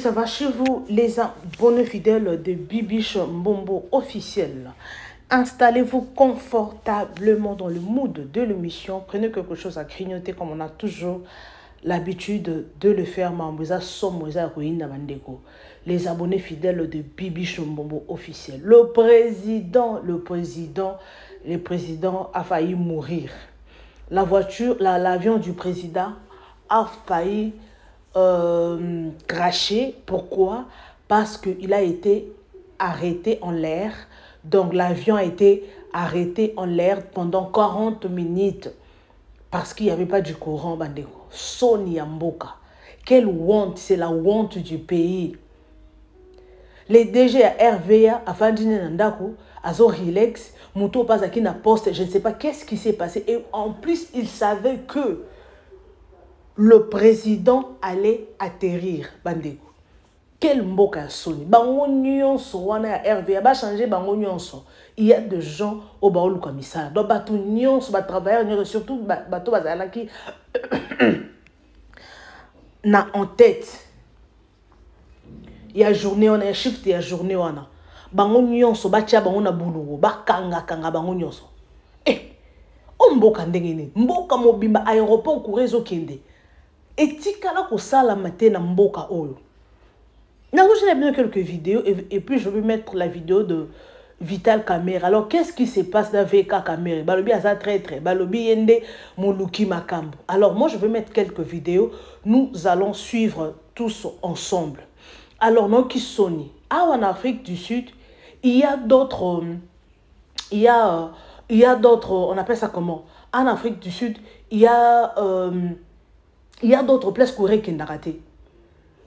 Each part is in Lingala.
ça va chez vous, les abonnés fidèles de Bibiche Mbombo officiel. Installez-vous confortablement dans le mood de l'émission. Prenez quelque chose à grignoter comme on a toujours l'habitude de le faire. Les abonnés fidèles de Bibiche Mbombo officiel. Le président a failli mourir. L'avion du président a failli craché. Pourquoi? Parce qu'il a été arrêté en l'air. Donc l'avion a été arrêté en l'air pendant 40 minutes parce qu'il n'y avait pas du courant. Soni Yamboka. Quelle honte, c'est la honte du pays. Les DG à RVA, à Fandine Nandako, à Zorilex, Mouto Pazaki na poste, je ne sais pas qu'est-ce qui s'est passé. Et en plus, ils savaient que le président allait atterrir. Bandeko. Quel mboka soni. Bango nyonso wana RVA ba changer bango nyonso. Il y a des gens au baolu comme ça. Donc bato nyonso ba travailleurs nyonso surtout bato bazala ki na en tête. Il y a journée on a shift il y a journée wana. Bango nyonso ba tia bango na bulugo ba kanga bango nyonso. Mboka ndengene. Mboka mobimba aéroport ku réseau kende. Et tikala ko sala matin na mboka oyo. J'ai mis quelques vidéos et puis je vais mettre la vidéo de Vital Kamerhe. Alors qu'est-ce qui se passe dans VK Kamerhe? Balobi aza très Balobi yende moluki makambo. Alors moi je vais mettre quelques vidéos. Nous allons suivre tous ensemble. Alors non qui soni. En Afrique du Sud, il y a d'autres on appelle ça comment? En Afrique du Sud, il y a d'autres places courées qui n'ont raté.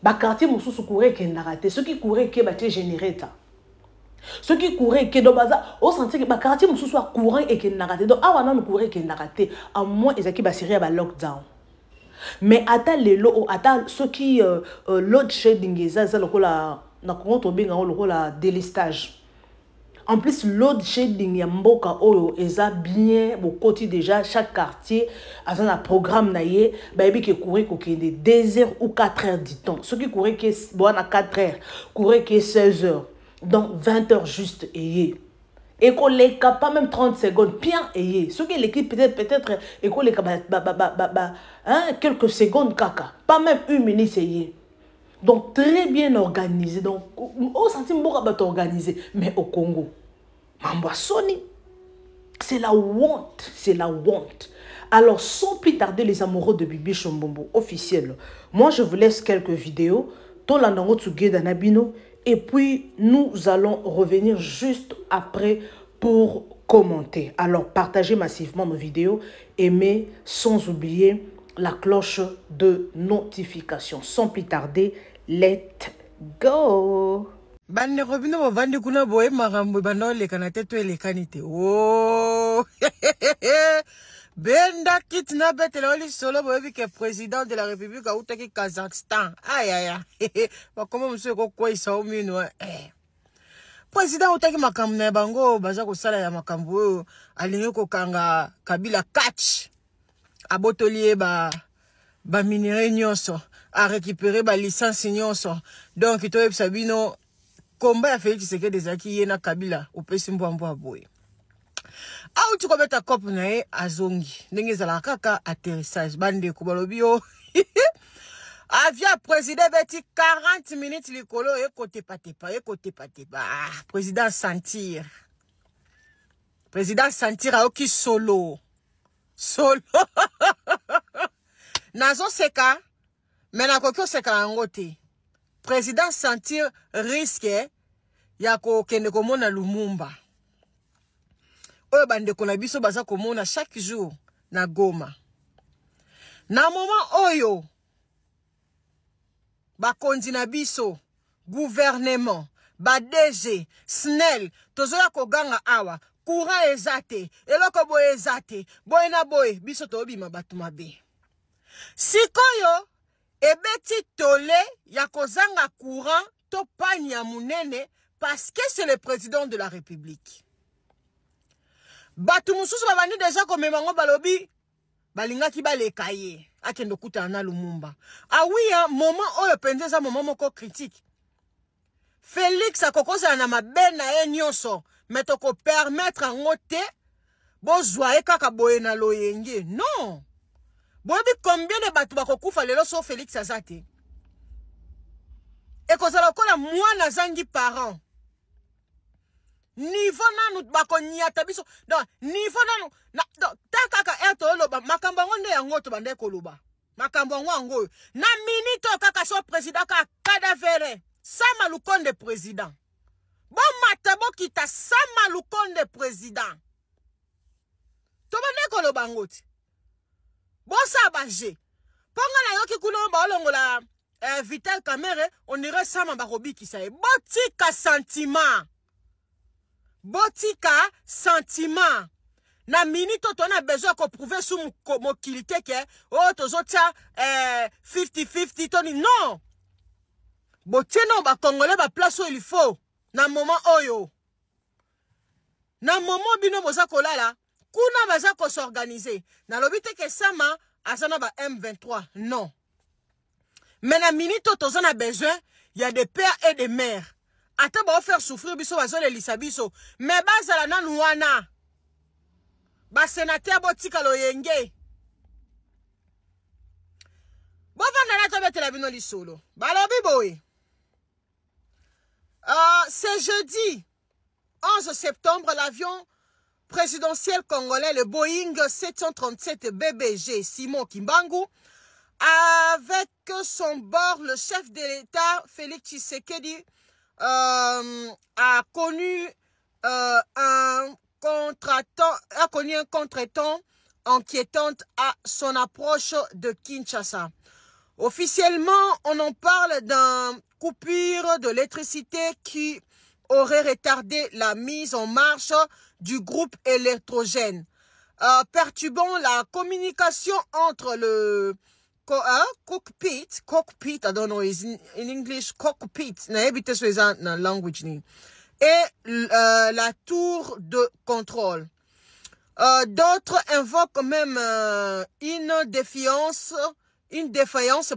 Bah quartier mususu courait qui n'a raté. Ceux qui couraient qui battaient générer ça. Ceux qui couraient qui dans bazar, on sentait que bah quartier mususu soit courant et qui n'a raté. Donc ah on a courait qui n'a raté. À moins ils qui basiraient à lockdown. Mais attends les lots, attends ceux qui load shedding ils le la na compte bien le la délestage. En plus, load shedding ya mboka oyo eza bien au côté déjà chaque quartier a un programme naie baby qui courir ko kende 2 heures ou 4 heures du temps. Ceux qui couraient que bon à 4 heures, couraient que 16 heures. Donc 20 heures juste et qu'on les pas même 30 secondes bien et ceux qui l'équipe peut-être et qu'on les quelques secondes caca, pas même 1 minute et donc très bien organisé. Donc au senti mboka organisé mais au Congo Mambasoni, c'est la honte, c'est la honte. Alors sans plus tarder les amoureux de Bibiche Mbombo officiel, moi je vous laisse quelques vidéos et puis nous allons revenir juste après pour commenter. Alors partagez massivement nos vidéos, aimez sans oublier la cloche de notification. Sans plus tarder, let's go. Bande robino bo vandi kuna boye marambo bando le kanate to le kanite. Oh. Benda kitna betele oli solo boye que président de la République a utaki Kazakhstan. Aïe aïe. Ba comment monsieur ko quoi ça au mino président utaki makamna bango baza ko sala ya makambo alingi ko kanga Kabila catch. Abotolier ba minéraux nyonso a récupérer ba licence nyonso. Donc to sabino combat a fait que des acquis na Kabila au pesimbo ambo boy. Au tu kometa cop na e azongi ndenge zala kaka atterrissage bande ko balobio. Avion président beti 40 minutes likolo e côté patepa président sentir a oki solo nazo seka mais na kokyo seka ngote président sentir risque ya ko kende komona Lumumba oyo bande ko na biso baza komona chaque jour na Goma na moment oyo ba kondi na biso gouvernement ba DG SNEL tozoya ko ganga awa courant ezate eloko boye ezate boye na boye biso to bima batu mabe sikoyo ebeti tole ya kozanga courant to panya munene parce que c'est le président de la République. Batu mususu babandi déjà comme mango balobi balingaki baleka ye akende kutana na Lumumba. Ah oui, hein, moment oyo penze za moment moko critique. Félix akokoza na mabena ye nyonso, mais toko permettre ngote bozwa e kaka boye na loyenge. Non. Boyebi combien de batu bakokufa lelo so Félix azate. E kozala kola mwana zangi parent. Niveau nanu bako nyata biso. Donc niveau nanu ta kaka eto loba makambo ngonde yango to bande koloba. Makambo ngo na minito kaka so président ka cadavere. Sama Lukonde président. Bon matabo kita Sama Lukonde président. To bande koloba ngoti. Bon ça baje. Ponga na yoki kuno ba olongola Vital Kamere, on irait Sama Barobi qui sait. Botika sentiment. Botika sentiment. Na minute on a besoin qu'on prouve sous mon qualité que oh tozotia 50-50 toni non. Botino ba congolais ba place où il faut. Na moment oyo. Na moment bino boza kolala. Kuna baza ko s'organiser. Na lobite que Sama azana ba M23. Non. Mais la minute où on a besoin, il y a des pères et des mères. Attends, on va faire souffrir biso bazole lisabiso. Mais bazala na nuana. Ba sénateur botika loyenge. Bon vandana to bete la bino li solo. Balobi boy. C'est jeudi 11 septembre, l'avion présidentiel congolais, le Boeing 737 BBG Simon Kimbangu, avec son bord, le chef de l'État, Félix Tshisekedi, a connu un contretemps inquiétant à son approche de Kinshasa. Officiellement, on en parle d'un coupure de l'électricité qui aurait retardé la mise en marche du groupe électrogène, perturbant la communication entre le cockpit, I don't know, is in English, cockpit, na language ni, et la tour de contrôle. D'autres invoquent même une défaillance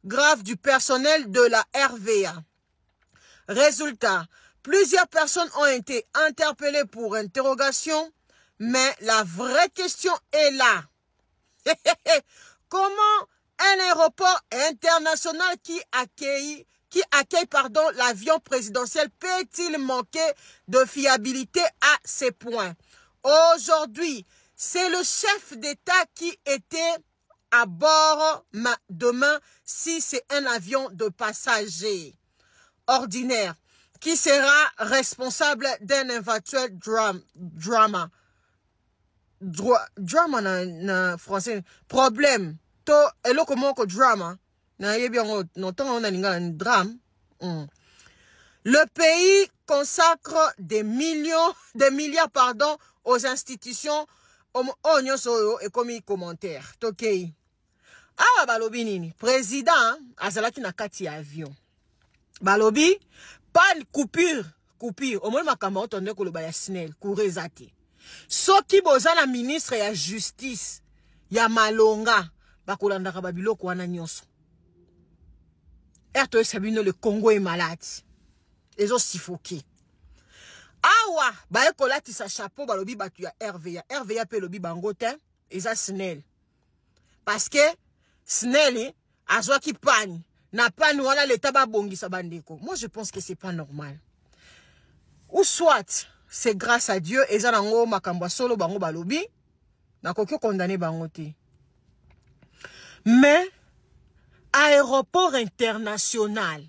grave du personnel de la RVA. Résultat, plusieurs personnes ont été interpellées pour interrogation, mais la vraie question est là. Comment un aéroport international qui accueille l'avion présidentiel peut-il manquer de fiabilité à ces points? Aujourd'hui, c'est le chef d'État qui était à bord demain si c'est un avion de passagers ordinaire qui sera responsable d'un éventuel drama na français problème to eloko moko drama na yebi yango notonga on alinga na drame. Le pays consacre des milliards aux institutions onyoso et comme commentaire tokei awa balobi nini président azalaki na kati ya avion balobi pas coupure au moins makambo otonde koloba ya SNEL kurezati soki bozana ministre ya justice ya malonga bakolandaka babiloko wana nyonso erto sabino le Congo est malade ezo sifoki awa bae kolati sa chapeau balobi batu ya RVA pe lobi bango te eza SNEL parce que SNEL azwa ki pani na pani wana l'état ba bongisa bandeko. Moi je pense que c'est pas normal. Ou soit c'est grâce à Dieu eza nango makambo solo bango balobi na kokyo condamné bango te. Mais aéroport international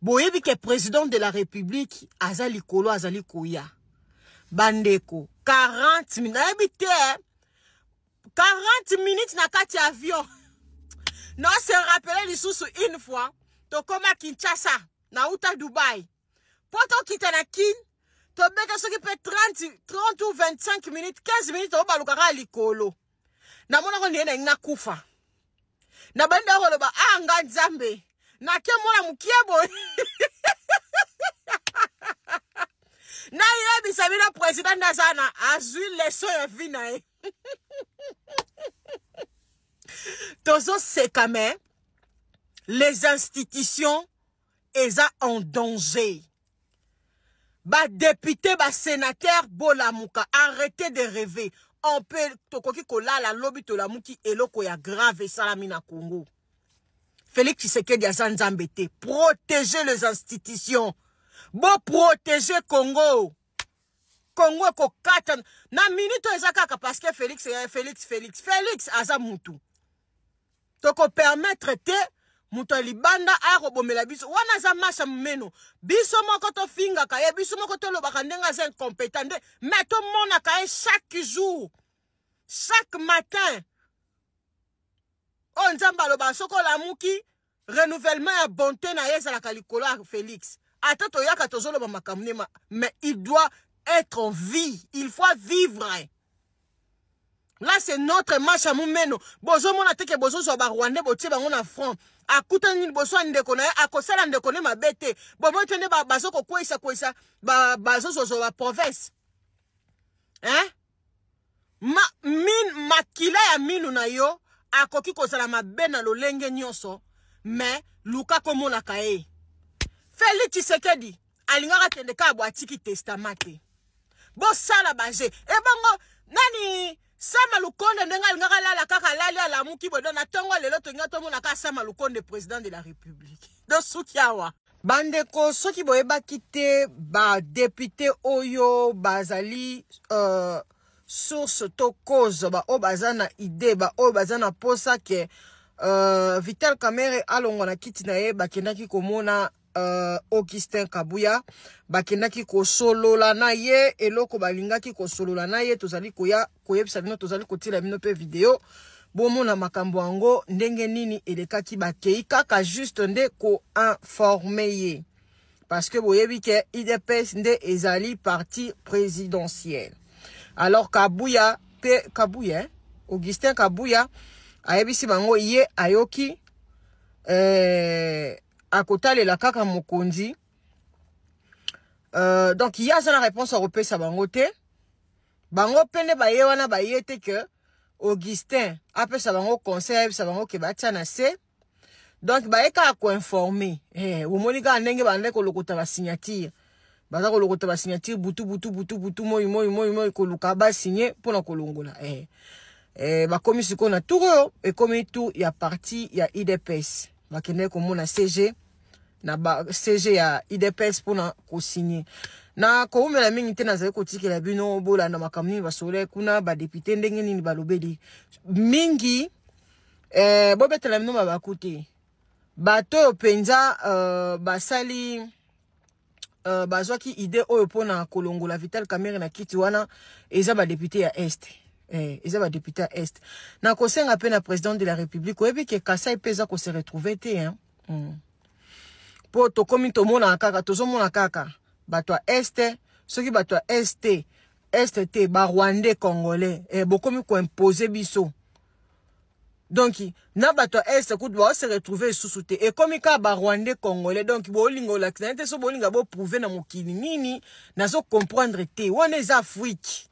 boyebi ke président de la République azali kolo azali koya bandeko 40 minutes 40 minutes na kati avion. Non, se rappelé lisusu une fois to koma Kinshasa na uta Dubai poto kita na kin to beka soki pe 30 ou 25 minutes 15 minutes to balukaka likolo na mona ko ndiena ngina kufa na banda ko loba anga nzambe na ke mona mukiebo na yebi sabina president nazana azui leso ya vina Tozo Sekame, les institutions, eza en danger. Ba député, ba sénateur, Bolamouka, arrêtez de rêver. On peut, tokoki kola la lobby to la mouki eloko ya grave salamina Congo. Félix Tshisekedi a Zanzambete. Protéger les institutions. Bon, protéger Congo. Congo ko kata. Na minute ezakaka parce que Félix aza mutu. Toko permettre te mutu libanda a robomela biso. Wana za masha mumeno. Biso moko to finga kaye. Biso moko to lobaka ndenga za incompétent. Mais tout le monde a kaye chaque jour. Chaque matin. On nzamba loba soko la muki. Renouvellement ya bonté na yesa la kalikola Félix. Attends to yaka to zolo ba makamne mais il doit être en vie. Il faut vivre. Là, c'est notre match à Moumeno. Bozo mona teke bozo so ba Rwanda botie bango na front. Akuta ni bozo ndeko na akosala ndeko ne mabete. Bobo tene ba bazo ko kwesa ba bazo so ba province. Hein? Makila ya minu na yo akoki kosala mabe na lolenge nyonso mais luka komona kae. Félix Tshisekedi alingaka tendeka abwatiki testamate. Bo sala baje. Bango nani Sama Lukonde ndenga alingaka lala kaka lali ala muki bodo na tongo lelo tonga tomo na ka Sama Lukonde président de la République. Do sukiawa. Bandeko soki boyeba kite ba député oyo bazali source to cause ba o bazana idée ba o bazana posa ke Vital Kamerhe alongo na kiti na ye bakendaki komona Augustin Kabuya bakendaki ko solola na ye eloko balingaki ko solola na ye tozali koyebisa bino tozali kotila bino pe video bomona makambo yango ndenge nini elekaki bakei kaka juste nde ko informer ye parce que boyebi ke IDPS nde ezali parti présidentiel. Alors Kabuya Augustin Kabuya ayebisi bango ye ayoki akotale la kaka mokonzi. Donc il y a la réponse européenne sa bangote. Bango pene ba ye wana ba yete que Augustin après sa bango conseil sa bango ke batia na se. Donc ba eka ko informer. Omonika ndenge bande ko lokota ba signature. Baza ko lokota ba signature butu moi ko luka ba signer pona ko longola. Ba komi siko na touro et komi tout ya parti ya IDPS. Bakene komona CG na ba CG ya IDPS pona ko signer na ko umela mingi te nazali kotikela bino bola na makamni basole kuna ba député ndenge nini balobeli mingi bobetela bino bakuti bato penza basali bazwaki idée oyo pona kolongola Vital Kamerhe na kiti wana eza ba député ya Est. Ils ont député à Est. Na kosenga à peine à président de la République. Oyebi ke Kasai pesa ko se retrouver te hein. Po to komi to mona kaka to zo mona kaka. Bato à Est, ceux qui bato à Est te ba Rwandais congolais bokomi ko imposer biso. Donc na bato à Est ko doit se retrouver sous te et comme ka ba Rwandais congolais donc bo lingo la te so bolinga bo prouver na mokili nini na zo comprendre te wana les Afrique.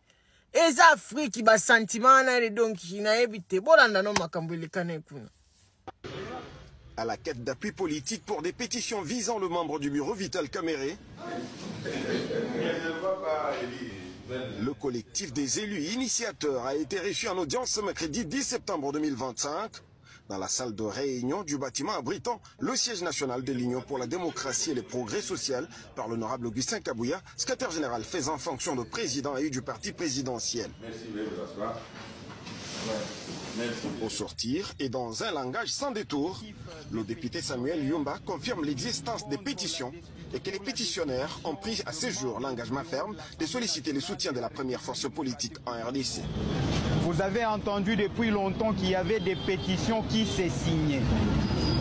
Les Afrique ba sentiment na donc na éviter bolanda no makambo lekane kuna. À la quête d'appui politique pour des pétitions visant le membre du bureau Vital Kamerhe, le collectif des élus initiateurs a été reçu en audience ce mercredi 10 septembre 2025 dans la salle de réunion du bâtiment abritant le siège national de l'Union pour la démocratie et le progrès social par l'honorable Augustin Kabuya, secrétaire général faisant fonction de président et du parti présidentiel. Au sortir et dans un langage sans détour, le député Samuel Yumba confirme l'existence des pétitions et que les pétitionnaires ont pris à ce jour l'engagement ferme de solliciter le soutien de la première force politique en RDC. Vous avez entendu depuis longtemps qu'il y avait des pétitions qui se signaient.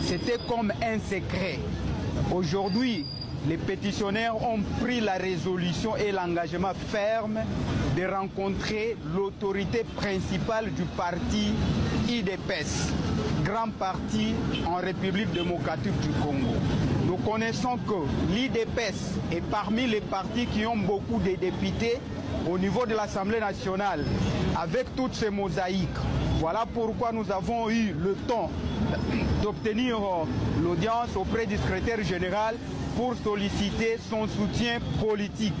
C'était comme un secret. Aujourd'hui, les pétitionnaires ont pris la résolution et l'engagement ferme de rencontrer l'autorité principale du parti IDPS, grand parti en République démocratique du Congo. Nous connaissons que l'IDPS est parmi les partis qui ont beaucoup de députés au niveau de l'Assemblée nationale. Avec toutes ces mosaïques, Voilà pourquoi nous avons eu le temps d'obtenir l'audience auprès du secrétaire général pour solliciter son soutien politique,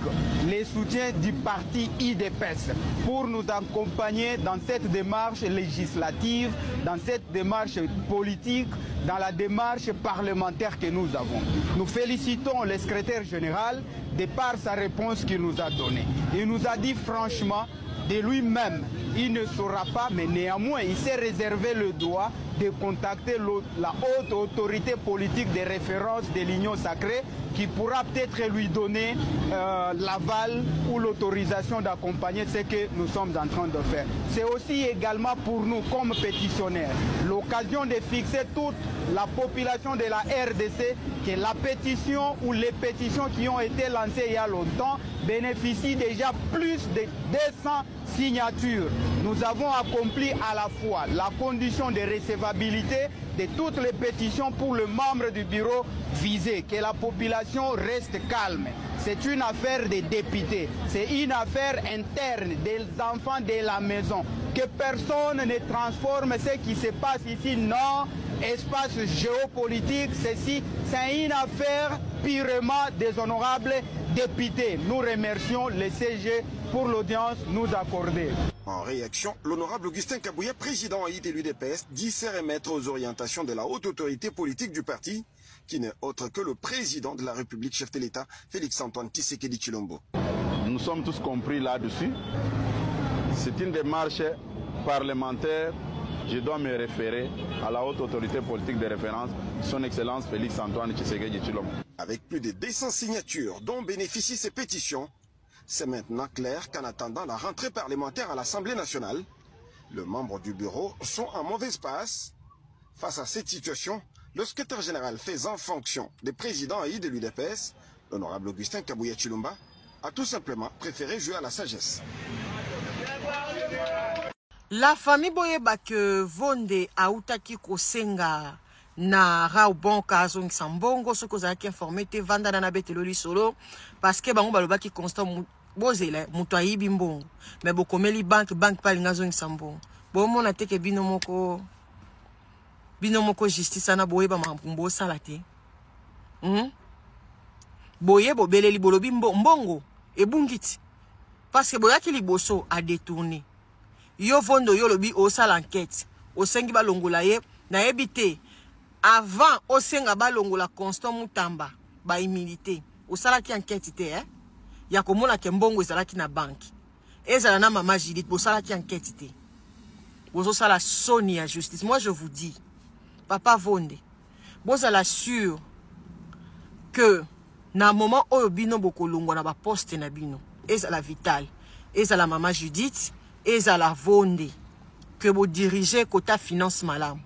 les soutiens du parti IDPS, pour nous accompagner dans cette démarche législative, dans cette démarche politique, dans la démarche parlementaire que nous avons. Nous félicitons le secrétaire général de par sa réponse qu'il nous a donnée. Il nous a dit franchement, de lui-même, il ne saura pas, mais néanmoins, il s'est réservé le droit de contacter la haute autorité politique de référence de l'Union sacrée qui pourra peut-être lui donner l'aval ou l'autorisation d'accompagner ce que nous sommes en train de faire. C'est aussi également pour nous, comme pétitionnaires, l'occasion de fixer toute la population de la RDC que la pétition ou les pétitions qui ont été lancées il y a longtemps bénéficient déjà plus de 200 signatures. Nous avons accompli à la fois la condition de recevabilité de toutes les pétitions pour le membre du bureau visé, que la population reste calme. C'est une affaire des députés, c'est une affaire interne des enfants de la maison. Que personne ne transforme ce qui se passe ici, non, espace géopolitique, ceci, c'est une affaire purement des honorables députés. Nous remercions le CG pour l'audience nous accordée. En réaction, l'honorable Augustin Kabouya, président de l'UDPS, dit se remettre aux orientations de la haute autorité politique du parti, qui n'est autre que le président de la République, chef de l'État, Félix-Antoine Tshisekedi Tshilombo. Nous sommes tous compris là-dessus. C'est une démarche parlementaire. Je dois me référer à la haute autorité politique de référence, son Excellence Félix-Antoine Tshisekedi Tshilombo. Avec plus de 200 signatures dont bénéficient ces pétitions, c'est maintenant clair qu'en attendant la rentrée parlementaire à l'Assemblée nationale, les membres du bureau sont en mauvaise passe. Face à cette situation, le secrétaire général faisant fonction des présidents haïs de l'UDPS, l'honorable Augustin Kabouya Tshilombo, a tout simplement préféré jouer à la sagesse. La famille boyeba que Vonde autaki kosenga na Raubonka azong sambongo ce que zaki informé te vanda na betelo lisolo parce que bango baloba ki constant bozela muto ayibi mbongo mais bokomeli banque pa linga zong sambongo bomona te ke bino moko justice na boyeba mambo sala te boye bobeleli bolobi mbongo ebungiti parce que boyaki liboso a détourner yo vondo yo lobi osala enquête osengi balongola ye na ebité avant osenga balongola Constant Mutamba ba immunité osala ki enquête te ya komona ke mbongo ezalaki na banque ezala na mama Judith bosala ki enquête te bozo sala soni ya justice. Moi je vous dis papa Vonde bozala sûr que na moment oyo bino bokolongwa na ba poste na bino ezala vital ezala mama Judith ezala Vonde que vous dirigez kota finance malam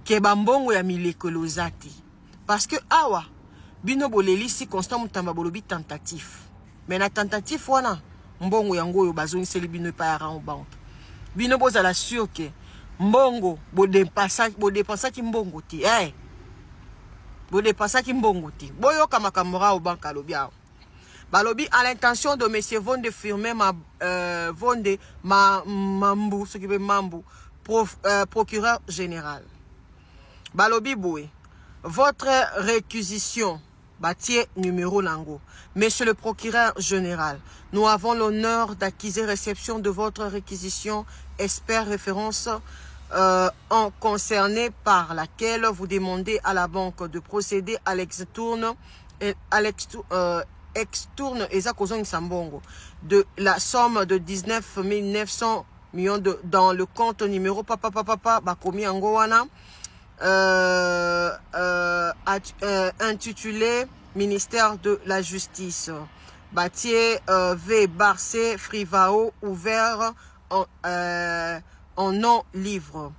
ke bambongo ya milekolo zati parce que awa bino boleli si Constant Mutamba bolobi tentatif mais na tentatif wana mbongo yango oyo bazongiseli bino pa ya banque bino bozala sûr que mbongo bodepasaki mbongo ti bodepasaki mbongo ti boyoka makambo ra banque alobi awa balobi à l'intention de monsieur Vonde firmer Vonde Mambu ce qui veut Mambu procureur général balobi boué votre réquisition bâtier numéro lango monsieur le procureur général nous avons l'honneur d'acquérir réception de votre réquisition espère référence en concerné par laquelle vous demandez à la banque de procéder à l'extourne extourne Ezakozong Sambongo de la somme de 19 900 millions dans le compte numéro papa bakomi angowana intitulé ministère de la justice Batier V Barcé Frivao ouvert en non-livre.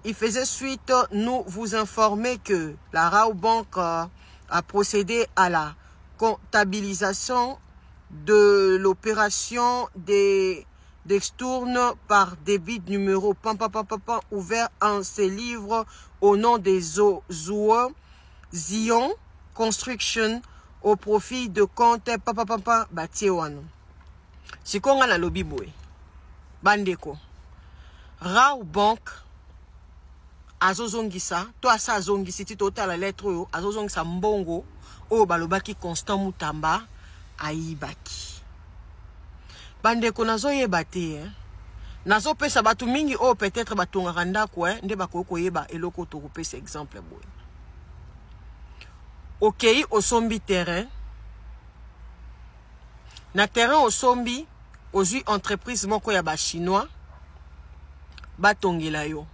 Il faisait suite, nous vous informer que la Raobank a procédé à la comptabilisation de l'opération d'extourne par débit numéro ouvert en ces livres au nom des Zoua Zion Construction au profit de compte Batiewan. Si konga na lobby boy bandeko Rao Bank azozongisa to asa azongisi ti tota la lettre oyo azozongisa mbongo oyo balobaki Constant Mutamba ayibaki. Bandeko nazoyeba te nazopesa batu mingi oyo peut-être batongaka ndako nde bakoki koyeba eloko tokopesa exemple boye. Okei osombi terrain. Na terrain osombi ozwi entreprise moko ya ba chinois batongela yo.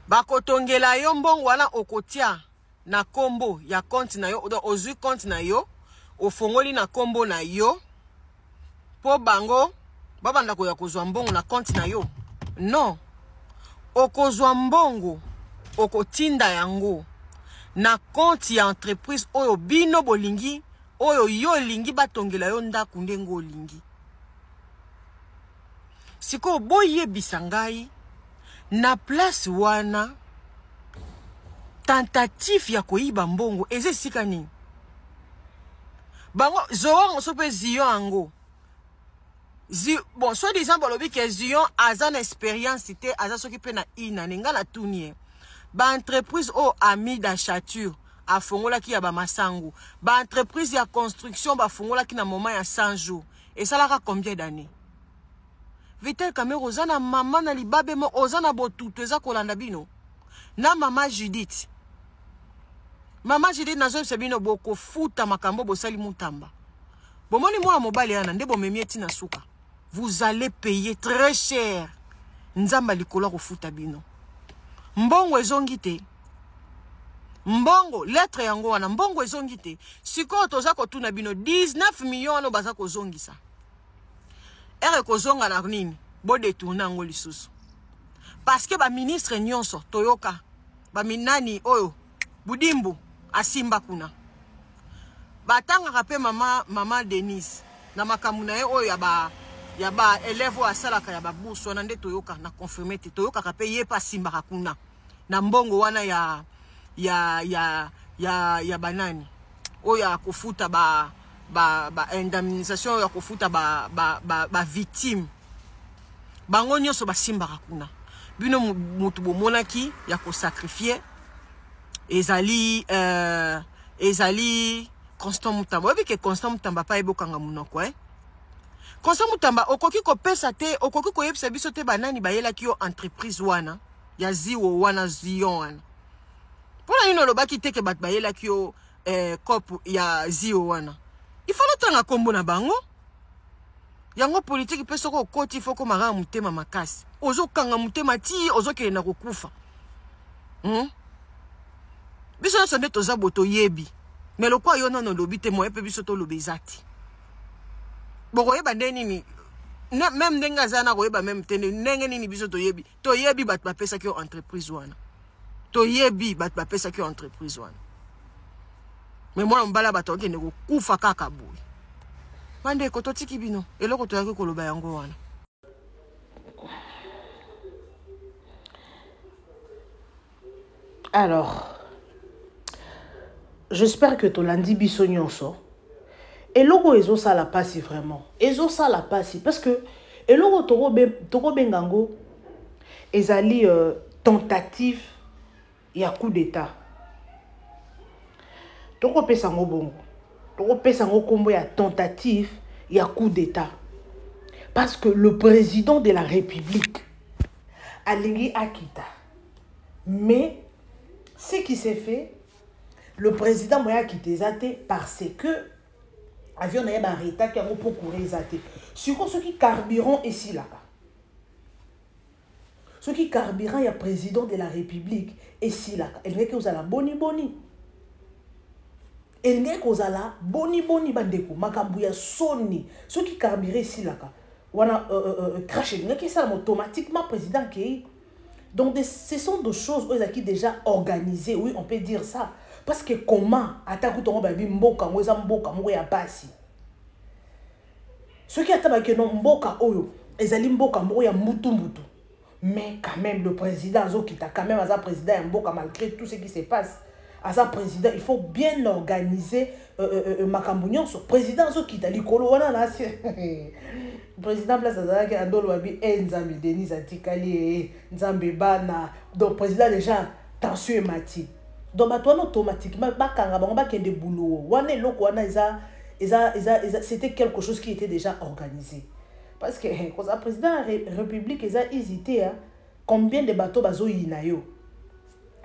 Bakotongela yo mbongo wana okotia na kombo ya compte na yo, ozwi compte na yo, ofongoli na kombo na yo, po bango babanda ko ya kozwa mbongo na compte na yo. Non. Okozwa mbongo, okotinda yango na compte ya entreprise oyo bino bolingi, oyo yo lingi batongela yo ndaku ndengo lingi. Siko boye bisangai na place wana tentative ya koyiba mbongo eze sika nini? Bango zoa sope zion ango. Bon, soit disant balobi ke zion azan expérience te aza soki pe na ina nenga na tunie. Ba entreprise o ami d'achature a fongola ki ya ba masangu. Ba entreprise ya construction ba fongola ki na moment ya 100 jours. Et ça la combien d'années? Vitel Kamero ozana mama na libabe mo ozana botutu eza kolanda bino. Na mama Judith. Mama Judith nazo sebino boko futa makambo bosali Mutamba. Bomoni mwa mobali ana nde bomemie tina suka. Vous allez payer très cher. Nzamba likola ko futa bino. Mbongo ezongi te. Mbongo lettre yango wana mbongo ezongi te. Siko toza ko tuna bino 19 millions no baza ko zongisa. Ere kozonga na nini bo détourner ngo lisusu parce que ba ministre nyonso toyoka ba minani oyo budimbu asimba kuna batanga kape mama Denise na makamuna ye oyo ya ba élève asalaka ya babusu wana nde toyoka na confirmer te toyoka kape ye pa simba kuna na mbongo wana ya banani oyo akufuta ba indemnisation ya kofuta ba victime bango nyonso basimbaka kuna bino mutu bomonaki ya ko sacrifier ezali Constant Mutamba. Obi ke Constant Mutamba pa ebokanga munoko Constant Mutamba okoki ko pesa te okoki ko yebisa biso te banani bayela ki yo entreprise wana ya ziwo wana zion wana pona ino lobaki te ke bat bayela ki yo kopu ya ziwo wana. Il faut le temps à combo na bango. Yango politique pe soko koti foko mara mutema makasi. Ozo kanga mutema ti ozo ke na kokufa. Biso so ndeto za boto yebi. Mais le quoi yo non lobi te mo epe biso to lobezati. Boko yeba ndeni ni même ndenga zana ko yeba même tene ndenge nini biso to yebi. To yebi bat ba pesa ki entreprise wana. To yebi bat ba pesa ki entreprise wana. Mais moi, mbala batoke ne kufa kaka boy. Mande ko totiki bino, eloko to yaki koloba yango wana. Alors, j'espère que tolandi biso nyonso. Eloko ezo sala pasi vraiment. Ezo sala pasi parce que eloko toko bengango ezali tentative ya coup d'état. Toko pesa ngo bongo. Toko pesa ngo kombo ya tentative ya coup d'état. Parce que le président de la République alingi akita. Mais ce qui s'est fait, le président moya quitté zate parce que avion na yeba reta qui a pour courir zate. Sur ceux qui carburant ici là. Ceux qui carburant ya président de la République ici là. Elle n'est que vous à la boni. Elle n'est qu'aux ala boni bandeko makambuya soni ceux qui carburent ici là wana crash n'est que ça automatiquement président qui donc ce sont des choses qui déjà organisées, oui on peut dire ça parce que comment attaque ton baby mboka ngoza mboka moko ya basi ceux qui attaquent que non mboka oyo ezali mboka moko ya mutu mais quand même le président zo qui t'a quand même as président mboka malgré tout ce qui se passe Asa président, il faut bien organiser Makambunion sur président zo kita likolo wana na président place azalaki andolo wabi Nzambe Denis Atikali Nzambe bana donc président déjà tension mati donc bato automatiquement bakanga bango bakende boulot wana eloko wana c'était quelque chose qui était déjà organisé parce que quand le président de la République hésité combien de bateaux bazo yinayo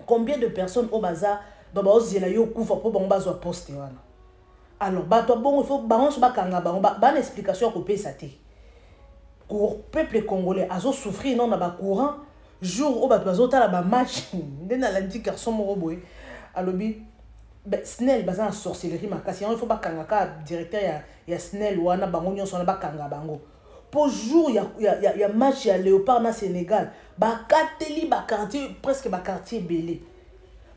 combien de personnes au bazar donc bazila yo kufa pour bango bazo poste wana alors bato bon il faut bango so bakanga bango ba explication ko pesa te pour peuple congolais azo souffrir non na ba courant jour au bato bazo tala ba match ndena lundi garçon mo boy alobi Snell baza en sorcellerie makasi il faut bakanga ka directeur ya Snell wana bango nyonso na bakanga bango pour jour ya match ya Léopard na Sénégal bakateli ba quartier presque ba quartier belé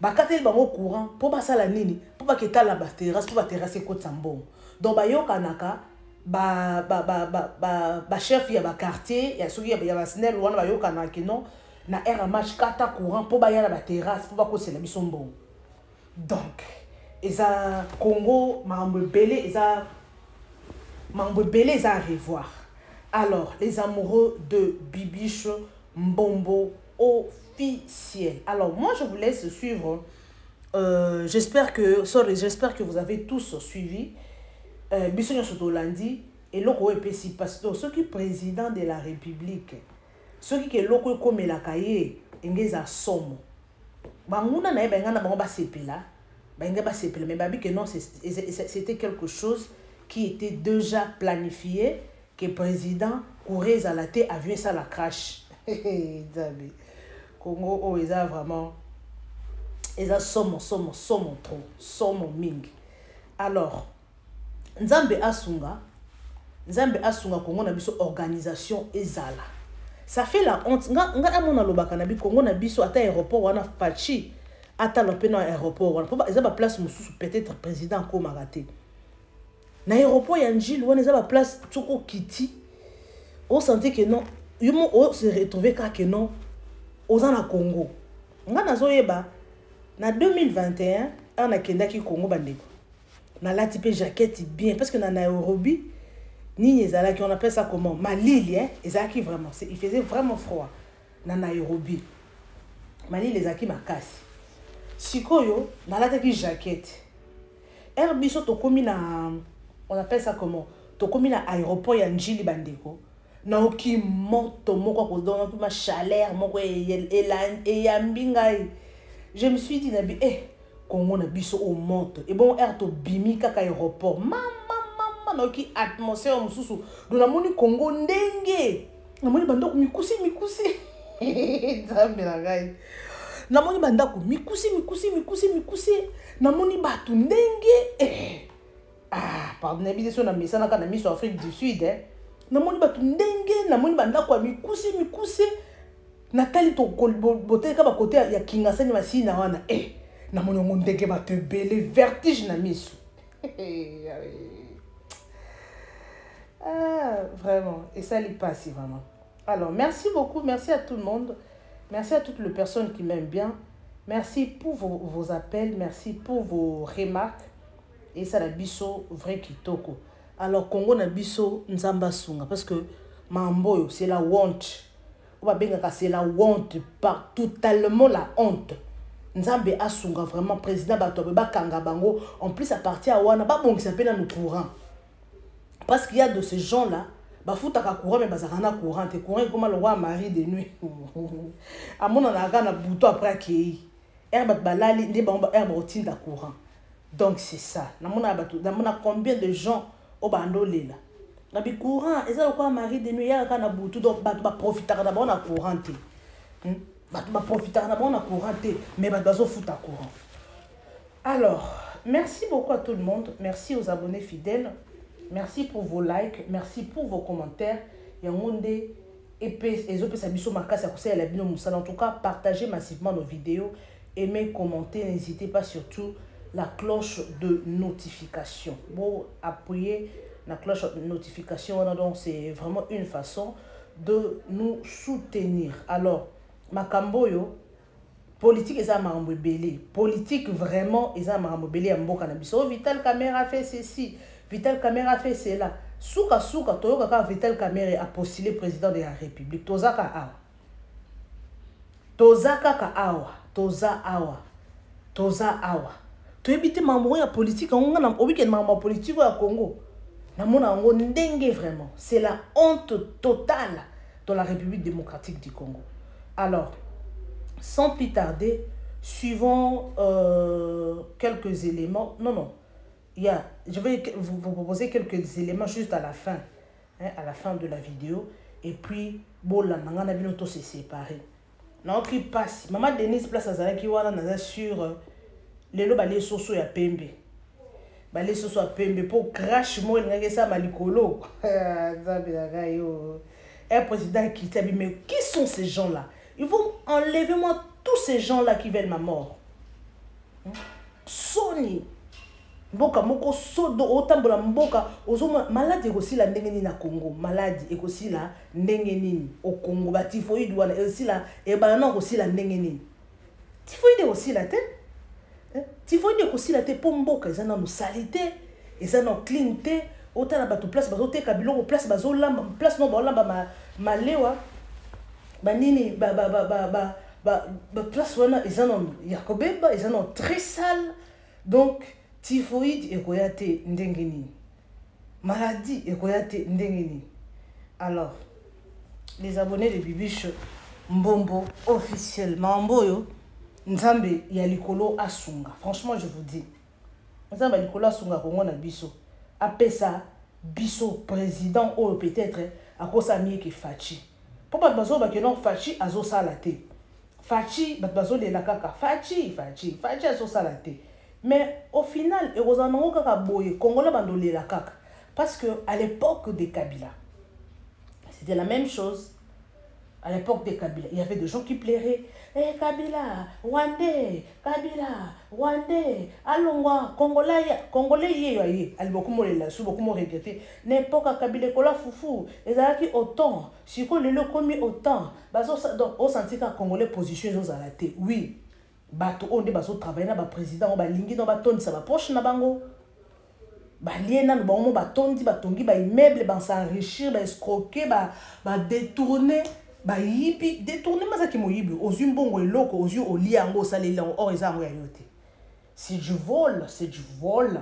bakateli bango courant pour basala nini pour baketa la terrasse pour ba terrasse ko tsambon donc ba yokanaka ba chef ya ba quartier ya soki ya ba Snell wana ba yokanaka non na air match kata courant pour ba ya ba terrasse pour ba ko sela bisombo donc eza Congo mambo belé eza à revoir. Alors, les amoureux de Bibiche Mbombo officiel. Alors, moi, je vous laisse suivre. J'espère que vous avez tous suivi. Bissonio Sotolandi et Loko EPC Pastor, ceux qui président de la République, ceux qui Loko comme la cahier, Engeza Somo. Banguna na bengana bangba sepela, bangba sepela, mais babi que non, c'était quelque chose qui était déjà planifié. Que le président Kouré Zalaté a vu ça la crash. Congo, oh, ils ont vraiment. Ils ont somme trop. Somme ming. Alors, Nzambe Asunga, Congo n'a biso organisation ezala. Ça fait la honte. Nga amona lobaka na bi Congo na biso ata aéroport wana fachi ata lopena aéroport wana. Ils ont place mususu peut-être président ko maraté. Na aéroport ya Njili wana eza ba place toko kiti on sentait que non yumo on se retrouver que non aux na Congo nga nazoyeba na 2021 ana kendaki Congo bandeko na lati pe jaquette bien parce que na Nairobi ni ezala qui on appelle ça comment Malili ezaki vraiment il faisait vraiment froid na Nairobi Malili ezaki makasi sikoyo na lati jaquette herbiso to komi na on appelle ça comment tokomi na aéroport ya Njili bandeko na oki moto moko ko donner ma chaleur moko eyambingai je me suis dit nabi Congo na biso au monte et bon air to bimi kaka aéroport mama na oki atmosphère mususu do na moni Congo ndenge na moni bandako mikusi zambe na ngai na moni bandako mikusi na moni batu ndenge pardon, n'habitez sur la mission na miso Afrique du Sud na moni batu ndenge na moni banda kwa mikusi natali to bote ka ba côté ya Kingasani masina wana na moni ngondeke batu belé vertige na miso vraiment et ça lui passe vraiment. Alors merci beaucoup, merci à tout le monde, merci à toutes les personnes qui m'aiment bien, merci pour vos appels, merci pour vos remarques. Et ça la biso vrai kitoko. Alors Congo na biso nzamba sunga parce que mamboyo c'est la honte. On va bien c'est la honte par totalement la honte. Nzambe asunga vraiment président bato ba kanga bango en plus à partir à wana ba bon qui s'appelle dans courant. Parce qu'il y a de ces gens là ba futaka courant mais bazarana courant et courant comme le roi Marie de nuit. À mon on a gana bouton après qui herbe balali ndi ba herbe rotinda courant. Donc c'est ça. Namona combien de gens au bandolé là. Nabi courant, et ça quoi Marie de nuit ya kana butu donc ba profiter d'abord na courant. Ba profiter d'abord na courant mais ba dozo fouta courant. Alors, merci beaucoup à tout le monde, merci aux abonnés fidèles. Merci pour vos likes, merci pour vos commentaires. Yangonde épais et autres sabiso makasa conseil la bino musala en tout cas, partagez massivement nos vidéos, aimez, commentez, n'hésitez pas surtout la cloche de notification. Bon, appuyer la cloche de notification, donc c'est vraiment une façon de nous soutenir. Alors, Makamboyo, politique eza makambo ebele politique vraiment eza makambo ebele ya mboka na biso Vital Kamerhe a fait ceci Vital Kamerhe a fait cela suka toyoka ka Vital Kamerhe a postulé président de la République tozaka awa toza awa toyebi te makambo ya politique ngo na obike makambo politique ya Congo na mona ngo ndenge vraiment c'est la honte totale dans la République démocratique du Congo. Alors sans plus tarder, suivons quelques éléments. Non. Je vais vous proposer quelques éléments juste à la fin de la vidéo. Et puis, bon, là, on a bientôt se séparer. Notre passe. Maman Denise place à Zara qui est sur les lots balais soso ya pembe. Balais soso ya pembe pour crash moi il y a ça malikolo. Un président qui dit mais qui sont ces gens-là? Ils vont enlever moi tous ces gens-là qui veulent ma mort. Sony. Mboka moko sodo otambola mboka ozoma malade aussi la ndenge nini na Congo. Malade aussi la ndenge nini au Congo. Ba typhoïde wana aussi la e ba non aussi la ndenge nini. Typhoïde aussi la tête. Typhoïde aussi la tête pour mboka ils ont nos salité, ils ont nos cleanté. Otala bato place bazo te kabilo place bazo lamba place no ba lamba malewa. Banini place wana ils ont yakobeba ils ont très sale donc typhoïde ekoyate ndengeni maladie ekoyate ndengeni. Alors les abonnés de Bibiche Mbombo officiellement Mboyo nzambe ya likolo asunga franchement je vous dis nzambe ya likolo asunga Congo na biso apesa biso président ou peut-être à cause ami qui Fachi. Pourquoi bazo ba kenon Fachi azo salate. Fachi bazo le la kaka Fachi azo salate. Mais au final erozanongo kaka boye Congolais bando le la kaka parce que à l'époque de Kabila c'était la même chose. À l'époque de Kabila, il y avait des gens qui plairaient. Eh Kabila, Rwandais, Alongwa, Congolais, yé, elle beaucoup moins sous beaucoup moins regretté. N'importe Kabila, Kola Foufou, les Araki autant, si qu'on le commis autant, donc on sentit qu'un Congolais positionné aux alatés. Oui, bateau on est bateau travailler na ba président, on ba lingi dans baton, ça va proche na bango. Ba liena no ba on ba tondi ba tongi ba immeuble ba s'enrichir, ba escroquer, ba détourner. Ba yibi détourner mazaki moyibi ozu mbongo eloko ozu oliango salela or ezango ya yote. C'est du vol, c'est du vol.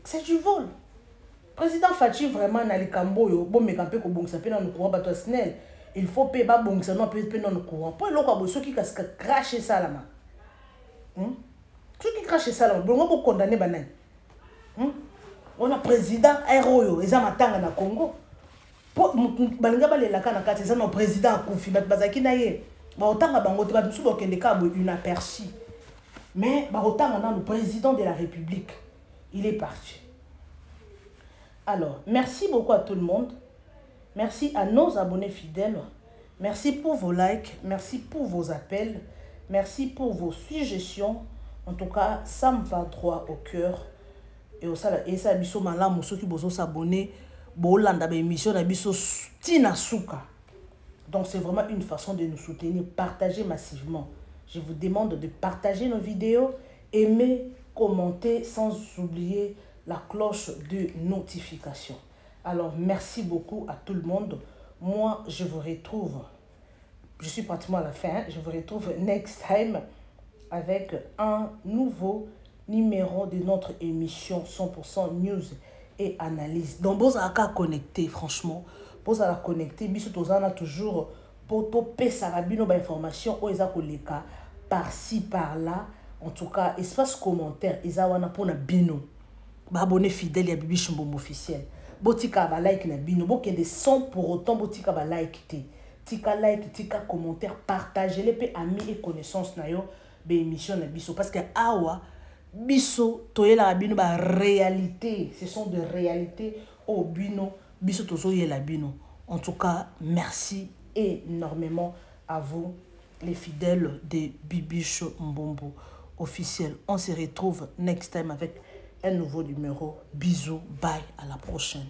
C'est du vol. Président Fachi vraiment na likambo yo bon mekampe ko bongisa pe na no courant bato snel. Il faut payer ba bongisa no pe na no courant. Po eloko aboso ki kaska cracher ça là ma. Ceux qui crachent ça là, bongo ko condamner banani. On a président héros eza matanga na Congo. Pour balinga balelaka na kati eza no président akufi bat bazaki na ye ba otanga bango te ba bisu bokende ka bo une aperçu mais ba otanga na le président de la République il est parti. Alors merci beaucoup à tout le monde, merci à nos abonnés fidèles, merci pour vos likes, merci pour vos appels, merci pour vos suggestions. En tout cas ça me va droit au cœur et ça biso malamu ceux qui bozo s'abonner bolanda ba émission na biso tina suka. Donc c'est vraiment une façon de nous soutenir, partager massivement. Je vous demande de partager nos vidéos, aimer, commenter sans oublier la cloche de notification. Alors merci beaucoup à tout le monde. Moi je vous retrouve, je suis pratiquement à la fin, je vous retrouve next time avec un nouveau numéro de notre émission 100% News et analyse. Donc, vous avez connecté, franchement. Vous avez connecté. Vous avez toujours pour topé sarabino ba information ou eza koleka par-ci par-là. En tout cas, espace commentaire, eza wana pour na bino. Ba abonné fidèle ya Bibiche Mbombo officiel. Botika ba like na bino. Bokende sans pour autant botika ba like te. Tika like, tika commentaire, partagez les pe amis et connaissances na yo be émission na biso parce que awa biso toyela bino ba réalité, ce sont des réalités au bino biso tozoyela bino. En tout cas, merci énormément à vous les fidèles de Bibiche Mbombo officiel. On se retrouve next time avec un nouveau numéro. Bisous, bye, à la prochaine.